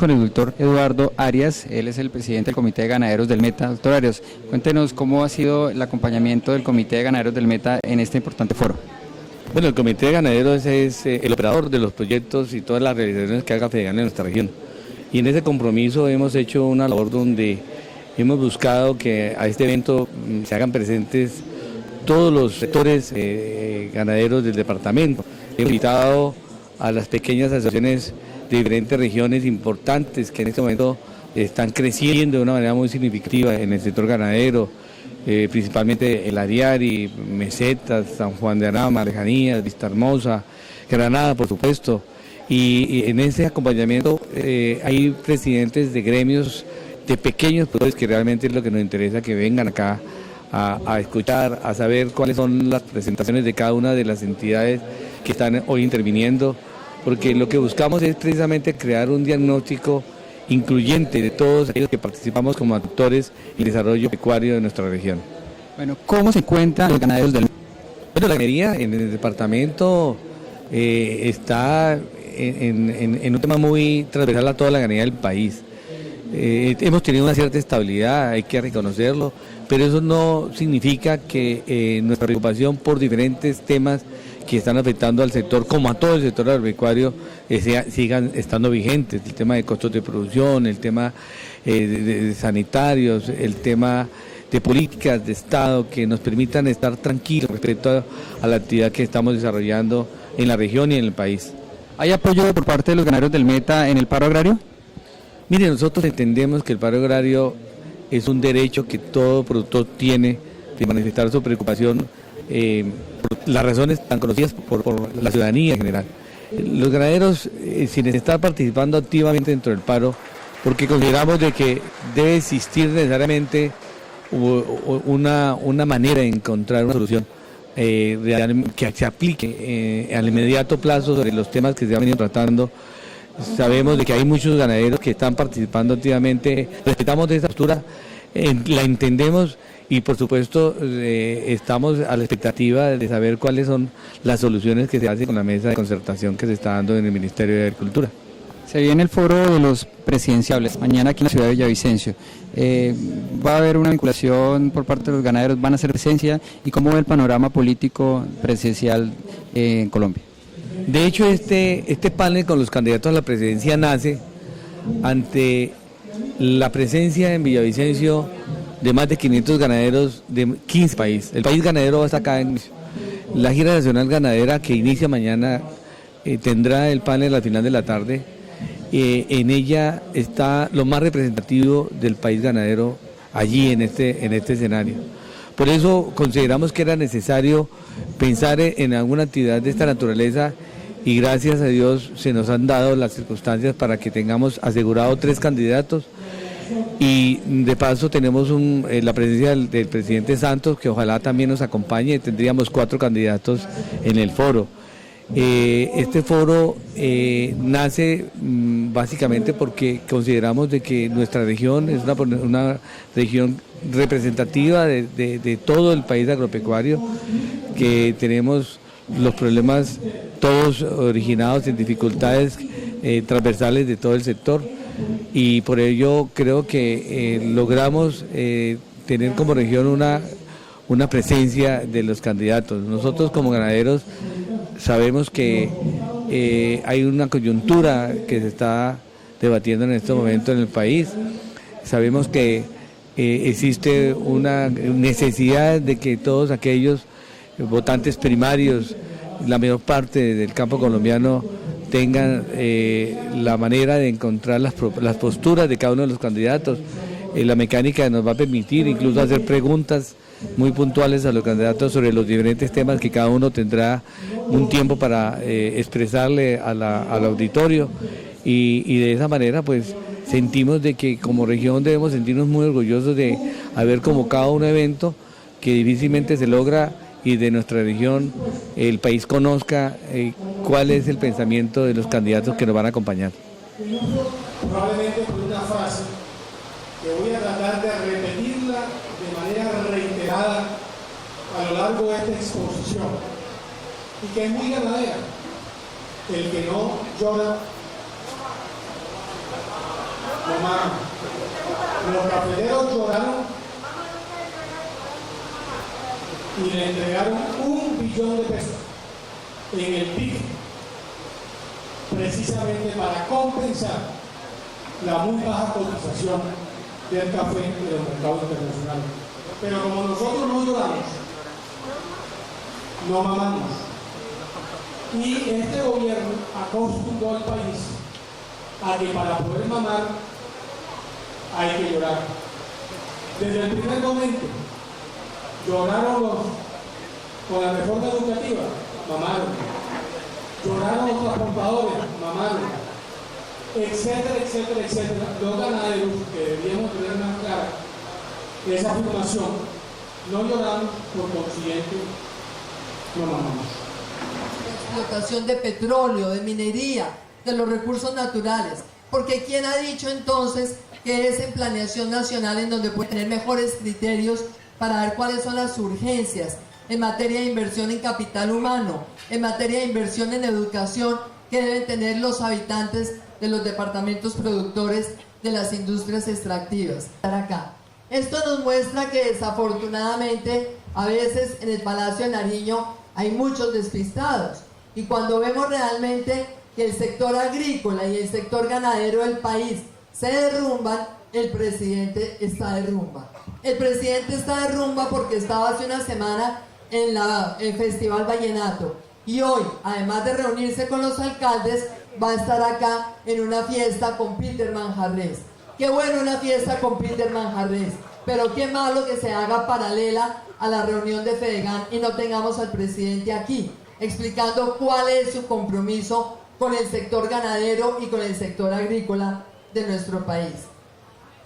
con el doctor Eduardo Arias, él es el presidente del Comité de Ganaderos del Meta. Doctor Arias, cuéntenos cómo ha sido el acompañamiento del Comité de Ganaderos del Meta en este importante foro. Bueno, el Comité de Ganaderos es el operador de los proyectos y todas las realizaciones que haga FEDEGAN en nuestra región. Y en ese compromiso hemos hecho una labor donde hemos buscado que a este evento se hagan presentes todos los sectores ganaderos del departamento. Hemos invitado a las pequeñas asociaciones de diferentes regiones importantes que en este momento están creciendo de una manera muy significativa en el sector ganadero, principalmente el Ariari, Mesetas, San Juan de Arama, Lejanías, Vista Hermosa, Granada, por supuesto. Y en ese acompañamiento hay presidentes de gremios de pequeños productores que realmente es lo que nos interesa que vengan acá a escuchar, a saber cuáles son las presentaciones de cada una de las entidades que están hoy interviniendo, porque lo que buscamos es precisamente crear un diagnóstico incluyente de todos aquellos que participamos como actores en el desarrollo pecuario de nuestra región. Bueno, ¿cómo se encuentran los ganaderos del Meta? Bueno, la ganadería en el departamento está en un tema muy transversal a toda la ganadería del país. Hemos tenido una cierta estabilidad, hay que reconocerlo, pero eso no significa que nuestra preocupación por diferentes temas que están afectando al sector, como a todo el sector agropecuario, sigan estando vigentes. El tema de costos de producción, el tema de sanitarios, el tema de políticas de Estado que nos permitan estar tranquilos respecto a la actividad que estamos desarrollando en la región y en el país. ¿Hay apoyo por parte de los ganaderos del Meta en el paro agrario? Mire, nosotros entendemos que el paro agrario es un derecho que todo productor tiene de manifestar su preocupación por las razones tan conocidas por la ciudadanía en general. Los ganaderos, sin estar participando activamente dentro del paro, porque consideramos de que debe existir necesariamente una manera de encontrar una solución que se aplique al inmediato plazo sobre los temas que se han venido tratando. Sabemos de que hay muchos ganaderos que están participando activamente, respetamos de esa postura, la entendemos y por supuesto estamos a la expectativa de saber cuáles son las soluciones que se hacen con la mesa de concertación que se está dando en el Ministerio de Agricultura. Se viene el foro de los presidenciables, mañana aquí en la ciudad de Villavicencio. ¿Va a haber una vinculación por parte de los ganaderos? ¿Van a hacer presencia? ¿Y cómo ve el panorama político presidencial en Colombia? De hecho, este panel con los candidatos a la presidencia nace ante la presencia en Villavicencio de más de 500 ganaderos de 15 países. El país ganadero va a estar acá en la gira nacional ganadera que inicia mañana, tendrá el panel al final de la tarde. En ella está lo más representativo del país ganadero allí en este escenario. Por eso consideramos que era necesario pensar en alguna actividad de esta naturaleza y gracias a Dios se nos han dado las circunstancias para que tengamos asegurado 3 candidatos y de paso tenemos la presencia del presidente Santos que ojalá también nos acompañe, tendríamos 4 candidatos en el foro. Este foro nace básicamente porque consideramos de que nuestra región es una región representativa de todo el país agropecuario, que tenemos los problemas todos originados en dificultades transversales de todo el sector y por ello creo que logramos tener como región una presencia de los candidatos. Nosotros como ganaderos sabemos que hay una coyuntura que se está debatiendo en este momento en el país. Sabemos que existe una necesidad de que todos aquellos votantes primarios, la mayor parte del campo colombiano, tengan la manera de encontrar las posturas de cada uno de los candidatos. La mecánica nos va a permitir incluso hacer preguntas muy puntuales a los candidatos sobre los diferentes temas que cada uno tendrá un tiempo para expresarle al auditorio y de esa manera pues sentimos de que como región debemos sentirnos muy orgullosos de haber convocado un evento que difícilmente se logra y de nuestra región el país conozca cuál es el pensamiento de los candidatos que nos van a acompañar. Probablemente con una frase que voy a tratar de repetirla de manera reiterada a lo largo de esta exposición y que es muy ganadera: el que no llora mamaron. Los cafeteros lloraron y le entregaron $1 billón en el PIB, precisamente para compensar la muy baja cotización del café en los mercados internacionales. Pero como nosotros no lloramos, no mamamos, y este gobierno acostumbró al país a que para poder mamar hay que llorar. Desde el primer momento lloraron con la reforma educativa, mamaron. Lloraron los transportadores, mamaron. Etcétera, etcétera, etcétera. Los ganaderos, que debíamos tener más clara esa afirmación, no lloramos, por consiguiente no mamamos. Explotación de petróleo, de minería, de los recursos naturales, porque ¿quién ha dicho entonces que es en planeación nacional en donde puede tener mejores criterios para ver cuáles son las urgencias en materia de inversión en capital humano, en materia de inversión en educación que deben tener los habitantes de los departamentos productores de las industrias extractivas? Acá. Esto nos muestra que desafortunadamente a veces en el Palacio de Nariño hay muchos despistados, y cuando vemos realmente que el sector agrícola y el sector ganadero del país se derrumban, el presidente está de rumba. El presidente está de rumba porque estaba hace una semana en el Festival Vallenato, y hoy, además de reunirse con los alcaldes, va a estar acá en una fiesta con Peter Manjarrés. Qué bueno una fiesta con Peter Manjarrés, pero qué malo que se haga paralela a la reunión de Fedegan y no tengamos al presidente aquí explicando cuál es su compromiso con el sector ganadero y con el sector agrícola de nuestro país.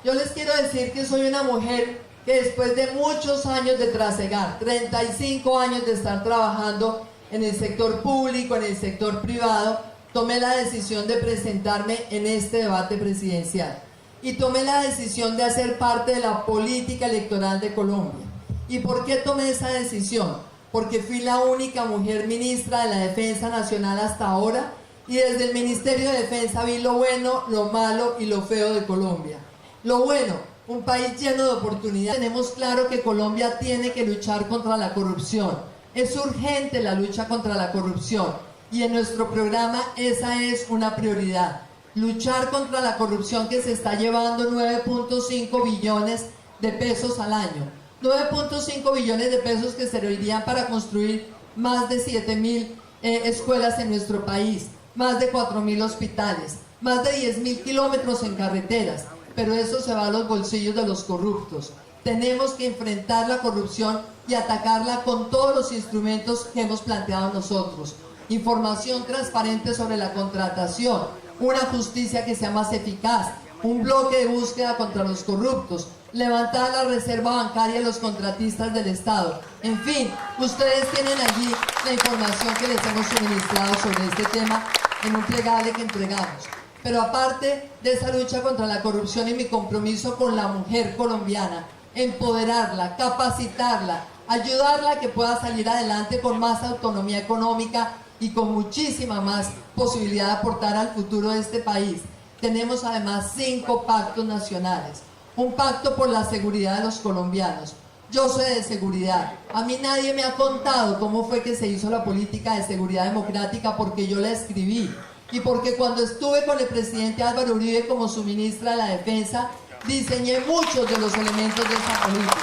Yo les quiero decir que soy una mujer que después de muchos años de trasegar, 35 años de estar trabajando en el sector público, en el sector privado, tomé la decisión de presentarme en este debate presidencial y tomé la decisión de hacer parte de la política electoral de Colombia. ¿Y por qué tomé esa decisión? Porque fui la única mujer ministra de la Defensa Nacional hasta ahora, y desde el Ministerio de Defensa vi lo bueno, lo malo y lo feo de Colombia. Lo bueno, un país lleno de oportunidades. Tenemos claro que Colombia tiene que luchar contra la corrupción. Es urgente la lucha contra la corrupción, y en nuestro programa esa es una prioridad. Luchar contra la corrupción, que se está llevando 9.5 billones de pesos al año. 9.5 billones de pesos que servirían para construir más de 7.000 escuelas en nuestro país, más de 4.000 hospitales, más de 10.000 kilómetros en carreteras, pero eso se va a los bolsillos de los corruptos. Tenemos que enfrentar la corrupción y atacarla con todos los instrumentos que hemos planteado nosotros. Información transparente sobre la contratación, una justicia que sea más eficaz, un bloque de búsqueda contra los corruptos, levantar la reserva bancaria de los contratistas del Estado. En fin, ustedes tienen allí la información que les hemos suministrado sobre este tema en un plegable que entregamos. Pero aparte de esa lucha contra la corrupción y mi compromiso con la mujer colombiana, empoderarla, capacitarla, ayudarla a que pueda salir adelante con más autonomía económica y con muchísima más posibilidad de aportar al futuro de este país. Tenemos además 5 pactos nacionales. Un pacto por la seguridad de los colombianos. Yo soy de seguridad. A mí nadie me ha contado cómo fue que se hizo la política de seguridad democrática, porque yo la escribí. Y porque cuando estuve con el presidente Álvaro Uribe como su ministra de la Defensa, diseñé muchos de los elementos de esa política.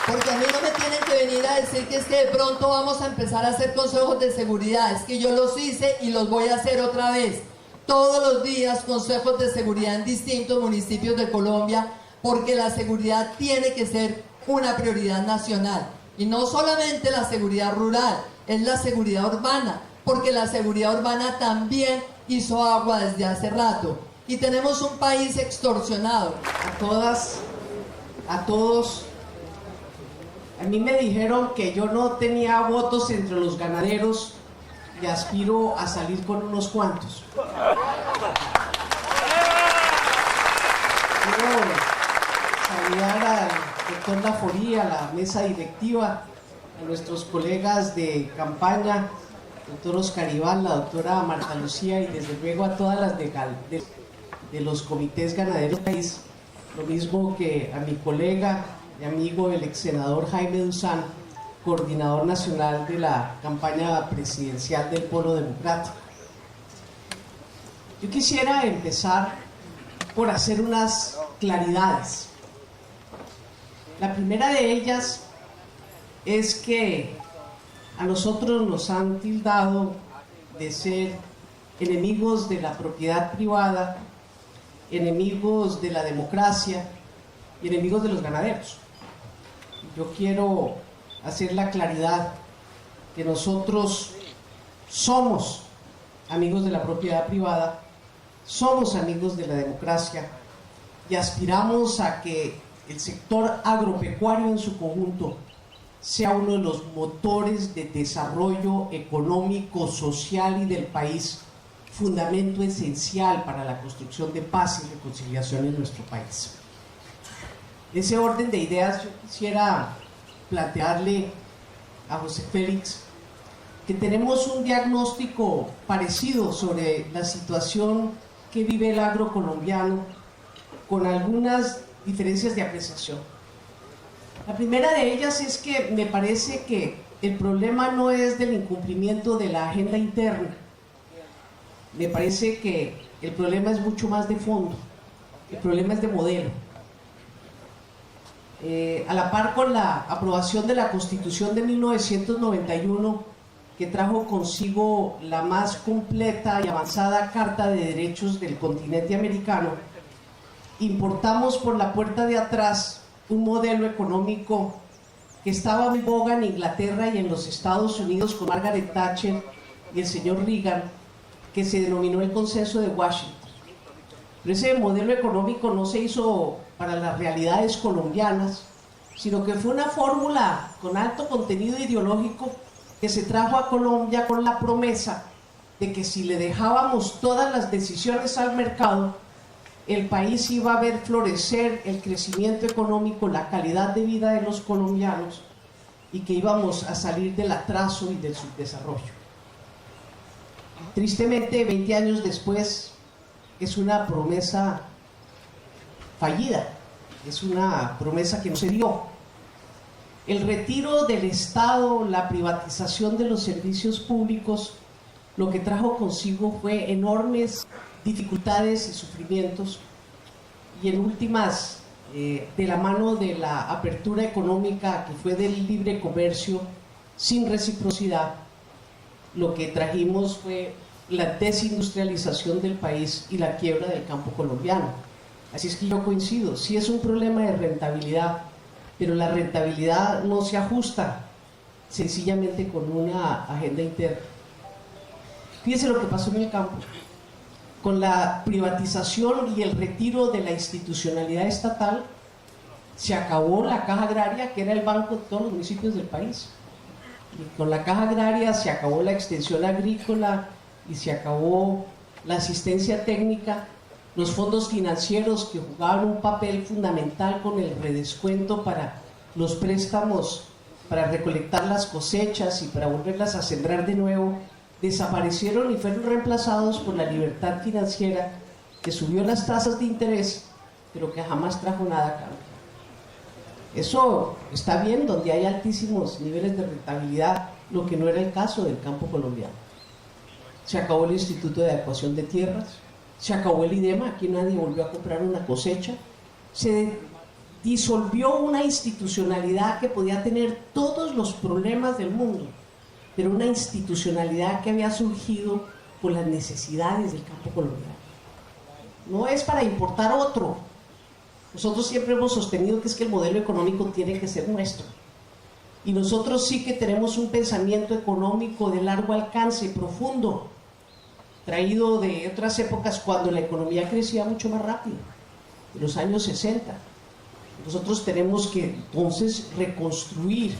Porque a mí no me tienen que venir a decir que es que de pronto vamos a empezar a hacer consejos de seguridad. Es que yo los hice y los voy a hacer otra vez. Todos los días consejos de seguridad en distintos municipios de Colombia, porque la seguridad tiene que ser una prioridad nacional. Y no solamente la seguridad rural, es la seguridad urbana, porque la seguridad urbana también hizo agua desde hace rato. Y tenemos un país extorsionado. A todas, a todos, a mí me dijeron que yo no tenía votos entre los ganaderos y aspiro a salir con unos cuantos. Quiero saludar al doctor Laforía, a la mesa directiva, a nuestros colegas de campaña, doctor Oscar Iván, la doctora Marta Lucía y desde luego a todas las de los comités ganaderos del país, lo mismo que a mi colega y amigo el ex senador Jaime Duzán, coordinador nacional de la campaña presidencial del Polo Democrático. Yo quisiera empezar por hacer unas claridades. La primera de ellas es que a nosotros nos han tildado de ser enemigos de la propiedad privada, enemigos de la democracia y enemigos de los ganaderos. Yo quiero hacer la claridad que nosotros somos amigos de la propiedad privada, somos amigos de la democracia y aspiramos a que el sector agropecuario en su conjunto sea uno de los motores de desarrollo económico, social y del país, fundamento esencial para la construcción de paz y reconciliación en nuestro país. En ese orden de ideas, yo quisiera plantearle a José Félix que tenemos un diagnóstico parecido sobre la situación que vive el agro colombiano, con algunas diferencias de apreciación. La primera de ellas es que me parece que el problema no es del incumplimiento de la agenda interna. Me parece que el problema es mucho más de fondo. El problema es de modelo. A la par con la aprobación de la Constitución de 1991, que trajo consigo la más completa y avanzada Carta de Derechos del continente americano, importamos por la puerta de atrás un modelo económico que estaba en boga en Inglaterra y en los Estados Unidos con Margaret Thatcher y el señor Reagan, que se denominó el Consenso de Washington. Pero ese modelo económico no se hizo para las realidades colombianas, sino que fue una fórmula con alto contenido ideológico que se trajo a Colombia con la promesa de que si le dejábamos todas las decisiones al mercado, el país iba a ver florecer el crecimiento económico, la calidad de vida de los colombianos y que íbamos a salir del atraso y del subdesarrollo. Tristemente, 20 años después, es una promesa fallida, es una promesa que no se dio. El retiro del Estado, la privatización de los servicios públicos, lo que trajo consigo fue enormes dificultades y sufrimientos, y en últimas, de la mano de la apertura económica que fue del libre comercio sin reciprocidad, lo que trajimos fue la desindustrialización del país y la quiebra del campo colombiano. Así es que yo coincido, sí es un problema de rentabilidad, pero la rentabilidad no se ajusta sencillamente con una agenda interna. Fíjense lo que pasó en el campo. Con la privatización y el retiro de la institucionalidad estatal, se acabó la Caja Agraria, que era el banco de todos los municipios del país. Y con la Caja Agraria se acabó la extensión agrícola y se acabó la asistencia técnica, los fondos financieros que jugaban un papel fundamental con el redescuento para los préstamos, para recolectar las cosechas y para volverlas a sembrar de nuevo, desaparecieron y fueron reemplazados por la libertad financiera, que subió las tasas de interés, pero que jamás trajo nada a cambio. Eso está bien donde hay altísimos niveles de rentabilidad, lo que no era el caso del campo colombiano. Se acabó el Instituto de Adecuación de Tierras, se acabó el IDEMA, aquí nadie volvió a comprar una cosecha, se disolvió una institucionalidad que podía tener todos los problemas del mundo, pero una institucionalidad que había surgido por las necesidades del campo colombiano. No es para importar otro. Nosotros siempre hemos sostenido que es que el modelo económico tiene que ser nuestro. Y nosotros sí que tenemos un pensamiento económico de largo alcance, profundo, traído de otras épocas cuando la economía crecía mucho más rápido, de los años 60. Nosotros tenemos que entonces reconstruir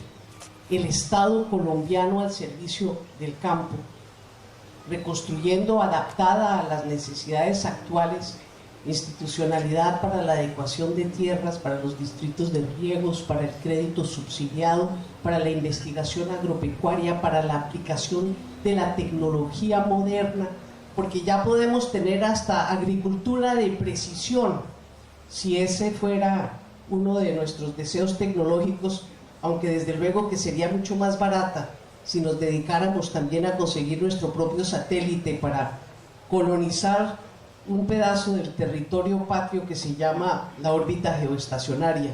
el Estado colombiano al servicio del campo, reconstruyendo adaptada a las necesidades actuales institucionalidad para la adecuación de tierras, para los distritos de riegos, para el crédito subsidiado, para la investigación agropecuaria, para la aplicación de la tecnología moderna, porque ya podemos tener hasta agricultura de precisión, si ese fuera uno de nuestros deseos tecnológicos, aunque desde luego que sería mucho más barata si nos dedicáramos también a conseguir nuestro propio satélite para colonizar un pedazo del territorio patrio que se llama la órbita geoestacionaria.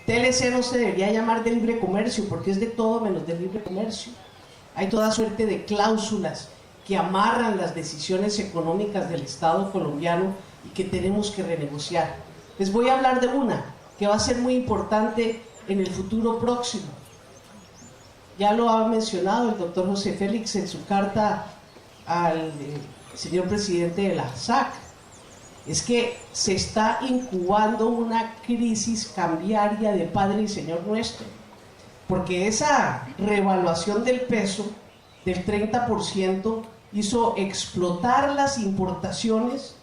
TLC no se debería llamar de libre comercio, porque es de todo menos de libre comercio. Hay toda suerte de cláusulas que amarran las decisiones económicas del Estado colombiano y que tenemos que renegociar. Les voy a hablar de una que va a ser muy importante en el futuro próximo. Ya lo ha mencionado el doctor José Félix en su carta al señor presidente de la SAC. Es que se está incubando una crisis cambiaria de Padre y Señor nuestro, porque esa revaluación del peso del 30% hizo explotar las importaciones,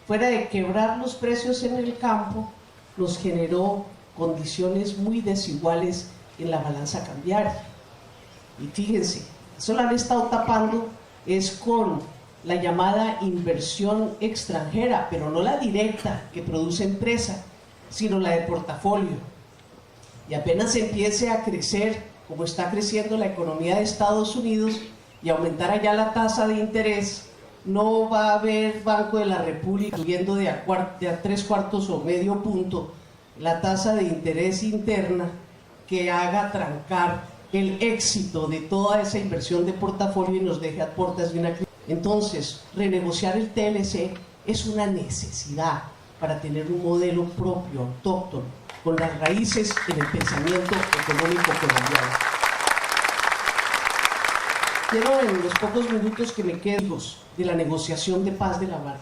fuera de quebrar los precios en el campo, nos generó condiciones muy desiguales en la balanza cambiaria. Y fíjense, eso lo han estado tapando es con la llamada inversión extranjera, pero no la directa que produce empresa, sino la de portafolio. Y apenas empiece a crecer como está creciendo la economía de Estados Unidos y aumentar allá la tasa de interés, no va a haber Banco de la República subiendo de a 3/4 o medio punto la tasa de interés interna que haga trancar el éxito de toda esa inversión de portafolio y nos deje a puertas de una crisis. Entonces, renegociar el TLC es una necesidad para tener un modelo propio, autóctono, con las raíces en el pensamiento económico colombiano. Quiero en los pocos minutos que me quedan de la negociación de paz de La Habana.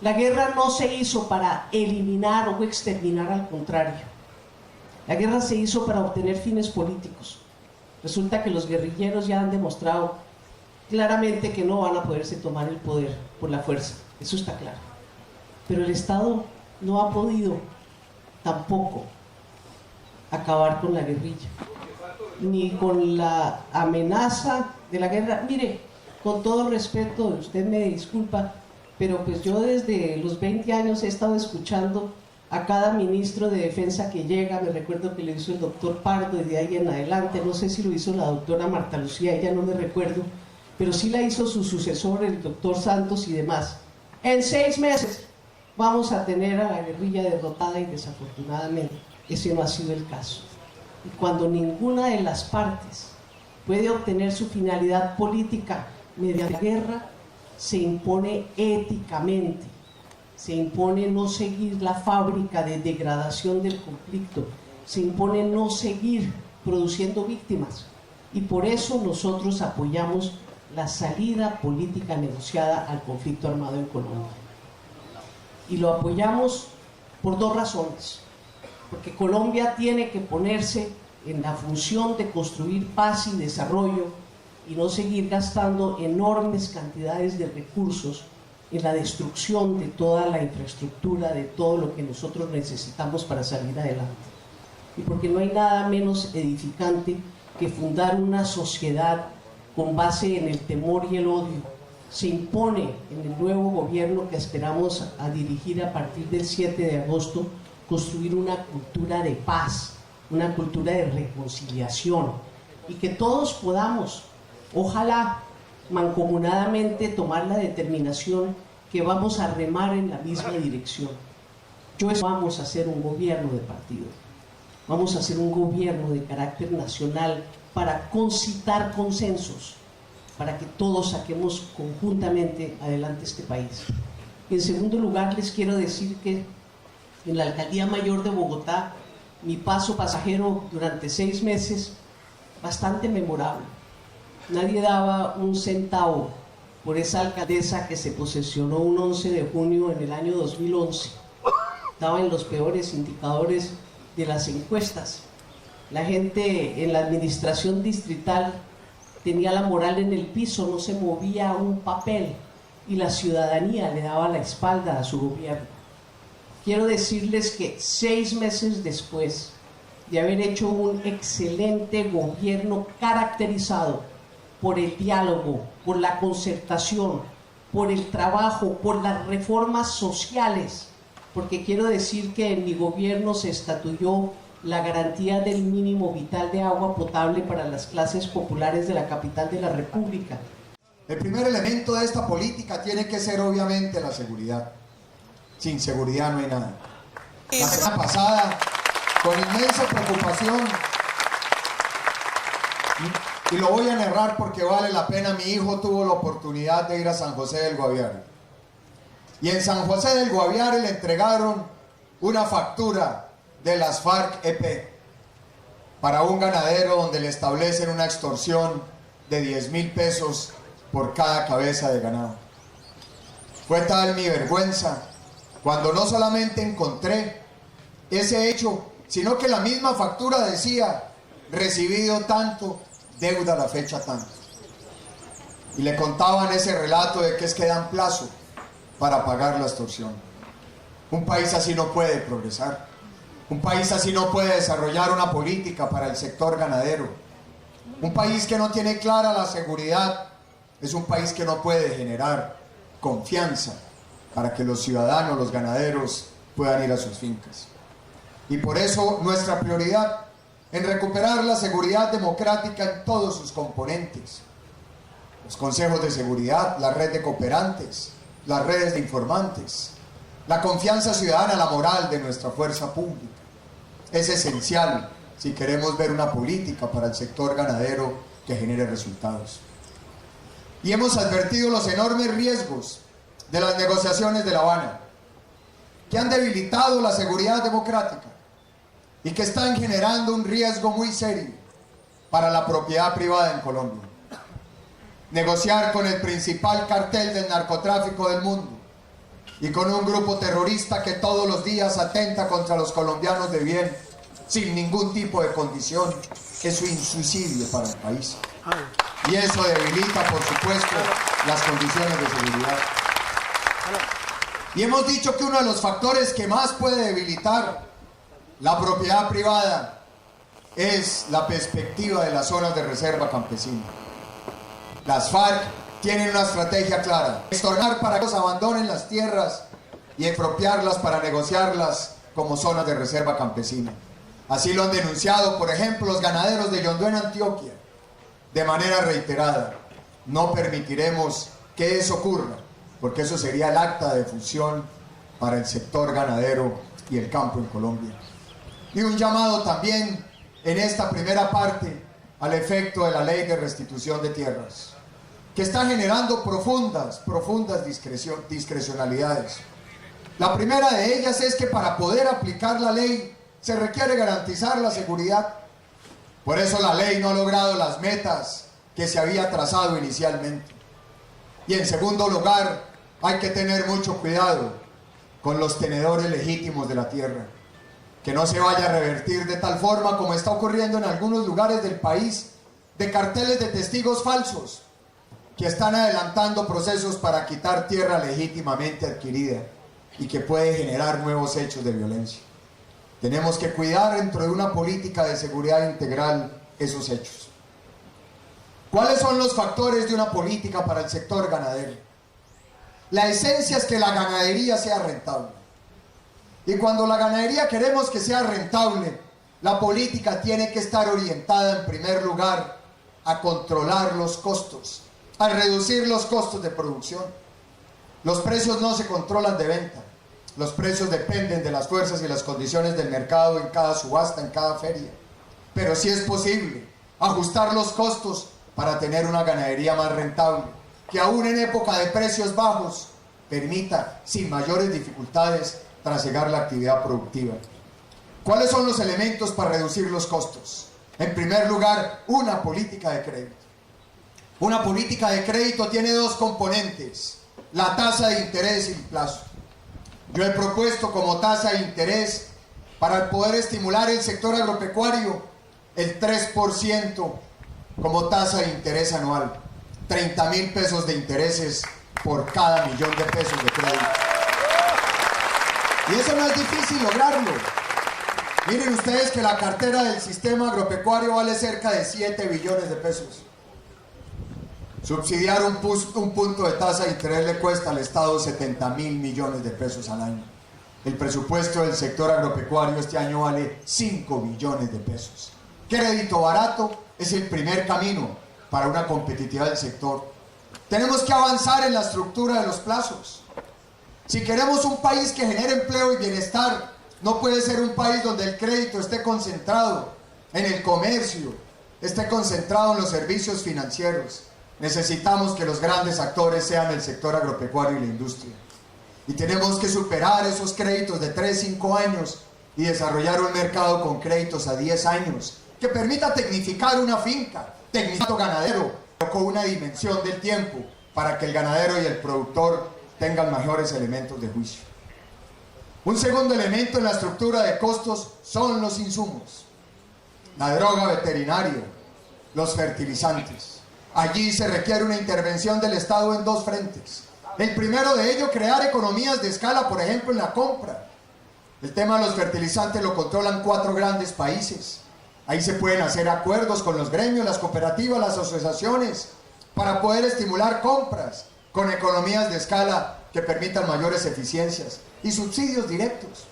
La guerra no se hizo para eliminar o exterminar, al contrario. La guerra se hizo para obtener fines políticos. Resulta que los guerrilleros ya han demostrado claramente que no van a poderse tomar el poder por la fuerza, eso está claro. Pero el Estado no ha podido tampoco acabar con la guerrilla, ni con la amenaza de la guerra. Mire, con todo respeto, usted me disculpa, pero pues yo desde los 20 años he estado escuchando a cada ministro de defensa que llega. Me recuerdo que lo hizo el doctor Pardo y de ahí en adelante, no sé si lo hizo la doctora Marta Lucía, ella no me recuerdo, pero sí la hizo su sucesor, el doctor Santos y demás. En 6 meses vamos a tener a la guerrilla derrotada, y desafortunadamente ese no ha sido el caso. Y cuando ninguna de las partes puede obtener su finalidad política mediante la guerra, se impone éticamente, se impone no seguir la fábrica de degradación del conflicto, se impone no seguir produciendo víctimas, y por eso nosotros apoyamos la salida política negociada al conflicto armado en Colombia. Y lo apoyamos por 2 razones. Porque Colombia tiene que ponerse en la función de construir paz y desarrollo y no seguir gastando enormes cantidades de recursos en la destrucción de toda la infraestructura, de todo lo que nosotros necesitamos para salir adelante. Y porque no hay nada menos edificante que fundar una sociedad con base en el temor y el odio. Se impone en el nuevo gobierno que esperamos a dirigir a partir del 7 de agosto, construir una cultura de paz, una cultura de reconciliación, y que todos podamos, ojalá mancomunadamente, tomar la determinación que vamos a remar en la misma dirección. Vamos a hacer un gobierno de partido, vamos a hacer un gobierno de carácter nacional para concitar consensos, para que todos saquemos conjuntamente adelante este país. Y en segundo lugar, les quiero decir que en la Alcaldía Mayor de Bogotá, mi paso pasajero durante 6 meses, bastante memorable. Nadie daba un centavo por esa alcaldesa que se posesionó un 11 de junio en el año 2011. Estaba en los peores indicadores de las encuestas. La gente en la administración distrital tenía la moral en el piso, no se movía un papel. y la ciudadanía le daba la espalda a su gobierno. Quiero decirles que 6 meses después de haber hecho un excelente gobierno caracterizado por el diálogo, por la concertación, por el trabajo, por las reformas sociales, porque quiero decir que en mi gobierno se estatuyó la garantía del mínimo vital de agua potable para las clases populares de la capital de la República. El primer elemento de esta política tiene que ser obviamente la seguridad. Sin seguridad no hay nada. La semana pasada, con inmensa preocupación, y lo voy a narrar porque vale la pena, mi hijo tuvo la oportunidad de ir a San José del Guaviare. Y en San José del Guaviare le entregaron una factura de las FARC-EP para un ganadero donde le establecen una extorsión de 10,000 pesos por cada cabeza de ganado. Fue tal mi vergüenza cuando no solamente encontré ese hecho, sino que la misma factura decía: recibido tanto, deuda a la fecha tanto. Y le contaban ese relato de que es que dan plazo para pagar la extorsión. Un país así no puede progresar. Un país así no puede desarrollar una política para el sector ganadero. Un país que no tiene clara la seguridad es un país que no puede generar confianza para que los ciudadanos, los ganaderos, puedan ir a sus fincas. Y por eso nuestra prioridad en recuperar la seguridad democrática en todos sus componentes. Los consejos de seguridad, la red de cooperantes, las redes de informantes, la confianza ciudadana, la moral de nuestra fuerza pública. Es esencial si queremos ver una política para el sector ganadero que genere resultados. Y hemos advertido los enormes riesgos de las negociaciones de La Habana, que han debilitado la seguridad democrática y que están generando un riesgo muy serio para la propiedad privada en Colombia. Negociar con el principal cartel del narcotráfico del mundo y con un grupo terrorista que todos los días atenta contra los colombianos de bien, sin ningún tipo de condición, es un suicidio para el país. Y eso debilita, por supuesto, las condiciones de seguridad. Y hemos dicho que uno de los factores que más puede debilitar la propiedad privada es la perspectiva de las zonas de reserva campesina. Las FARC tienen una estrategia clara: extorsionar para que los abandonen las tierras y expropiarlas para negociarlas como zonas de reserva campesina. Así lo han denunciado, por ejemplo, los ganaderos de Yondó en Antioquia, de manera reiterada. No permitiremos que eso ocurra, porque eso sería el acta de fusión para el sector ganadero y el campo en Colombia. Y un llamado también en esta primera parte al efecto de la ley de restitución de tierras, que está generando profundas discrecionalidades. La primera de ellas es que para poder aplicar la ley se requiere garantizar la seguridad. Por eso la ley no ha logrado las metas que se había trazado inicialmente. Y en segundo lugar, hay que tener mucho cuidado con los tenedores legítimos de la tierra, que no se vaya a revertir de tal forma como está ocurriendo en algunos lugares del país, de carteles de testigos falsos que están adelantando procesos para quitar tierra legítimamente adquirida y que puede generar nuevos hechos de violencia. Tenemos que cuidar dentro de una política de seguridad integral esos hechos. ¿Cuáles son los factores de una política para el sector ganadero? La esencia es que la ganadería sea rentable. Y cuando la ganadería queremos que sea rentable, la política tiene que estar orientada en primer lugar a controlar los costos, a reducir los costos de producción. Los precios no se controlan de venta. Los precios dependen de las fuerzas y las condiciones del mercado en cada subasta, en cada feria. Pero sí es posible ajustar los costos para tener una ganadería más rentable, que aún en época de precios bajos permita, sin mayores dificultades, trasegar la actividad productiva. ¿Cuáles son los elementos para reducir los costos? En primer lugar, una política de crédito. Una política de crédito tiene dos componentes: la tasa de interés y el plazo. Yo he propuesto como tasa de interés para poder estimular el sector agropecuario el 3% como tasa de interés anual, 30,000 pesos de intereses por cada millón de pesos de crédito. Y eso no es difícil lograrlo. Miren ustedes que la cartera del sistema agropecuario vale cerca de 7 billones de pesos. Subsidiar un punto de tasa de interés le cuesta al Estado 70.000 millones de pesos al año. El presupuesto del sector agropecuario este año vale 5 billones de pesos. Crédito barato es el primer camino para una competitividad del sector. Tenemos que avanzar en la estructura de los plazos. Si queremos un país que genere empleo y bienestar, no puede ser un país donde el crédito esté concentrado en el comercio, esté concentrado en los servicios financieros. Necesitamos que los grandes actores sean el sector agropecuario y la industria. Y tenemos que superar esos créditos de 3-5 años y desarrollar un mercado con créditos a 10 años que permita tecnificar una finca, tecnificar ganadero, pero con una dimensión del tiempo para que el ganadero y el productor tengan mejores elementos de juicio. Un segundo elemento en la estructura de costos son los insumos, la droga veterinaria, los fertilizantes. Allí se requiere una intervención del Estado en dos frentes. El primero de ello, crear economías de escala, por ejemplo, en la compra. El tema de los fertilizantes lo controlan 4 grandes países. Ahí se pueden hacer acuerdos con los gremios, las cooperativas, las asociaciones, para poder estimular compras con economías de escala que permitan mayores eficiencias y subsidios directos.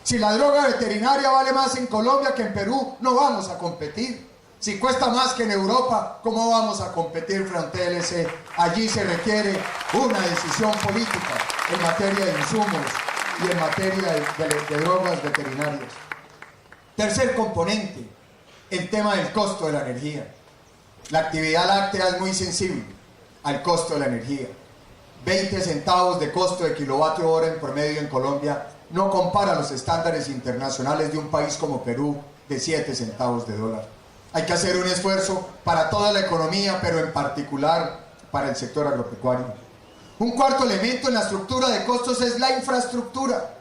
Si la droga veterinaria vale más en Colombia que en Perú, no vamos a competir. Si cuesta más que en Europa, ¿cómo vamos a competir frente a TLC? Allí se requiere una decisión política en materia de insumos y en materia de drogas veterinarias. Tercer componente, el tema del costo de la energía. La actividad láctea es muy sensible al costo de la energía. 20 centavos de costo de kilovatio hora en promedio en Colombia no compara los estándares internacionales de un país como Perú de 7 centavos de dólar. Hay que hacer un esfuerzo para toda la economía, pero en particular para el sector agropecuario. Un cuarto elemento en la estructura de costos es la infraestructura.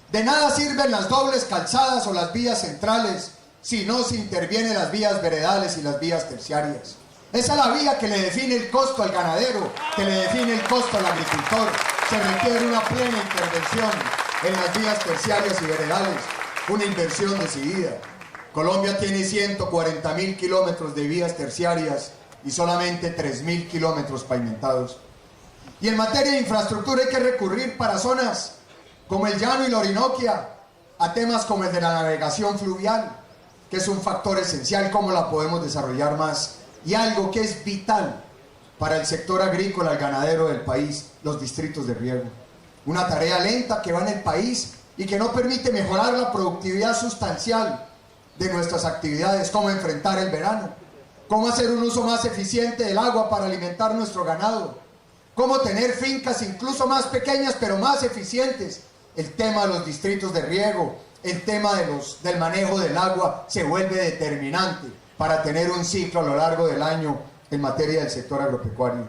De nada sirven las dobles calzadas o las vías centrales si no se intervienen las vías veredales y las vías terciarias. Esa es la vía que le define el costo al ganadero, que le define el costo al agricultor. Se requiere una plena intervención en las vías terciarias y veredales, una inversión decidida. Colombia tiene 140.000 kilómetros de vías terciarias y solamente 3.000 kilómetros pavimentados. Y en materia de infraestructura hay que recurrir para zonas como el Llano y la Orinoquia a temas como el de la navegación fluvial, que es un factor esencial, cómo la podemos desarrollar más. Y algo que es vital para el sector agrícola, el ganadero del país, los distritos de riego. Una tarea lenta que va en el país y que no permite mejorar la productividad sustancial de nuestras actividades, cómo enfrentar el verano, cómo hacer un uso más eficiente del agua para alimentar nuestro ganado, cómo tener fincas incluso más pequeñas pero más eficientes. El tema de los distritos de riego, el tema del manejo del agua se vuelve determinante para tener un ciclo a lo largo del año en materia del sector agropecuario.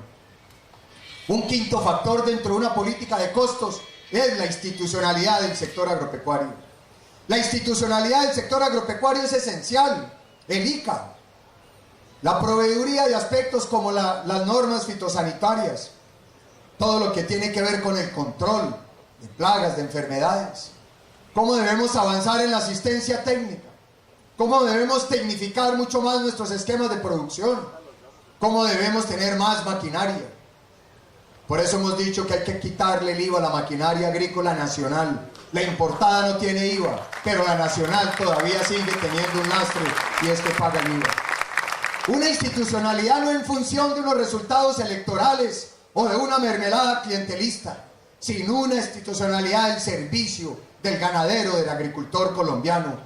Un quinto factor dentro de una política de costos es la institucionalidad del sector agropecuario. La institucionalidad del sector agropecuario es esencial. El ICA, la proveeduría de aspectos como las normas fitosanitarias, todo lo que tiene que ver con el control de plagas, de enfermedades, cómo debemos avanzar en la asistencia técnica, cómo debemos tecnificar mucho más nuestros esquemas de producción, cómo debemos tener más maquinaria. Por eso hemos dicho que hay que quitarle el IVA a la maquinaria agrícola nacional. La importada no tiene IVA, pero la nacional todavía sigue teniendo un lastre y es que paga el IVA. Una institucionalidad no en función de unos resultados electorales o de una mermelada clientelista, sino una institucionalidad del servicio del ganadero, del agricultor colombiano.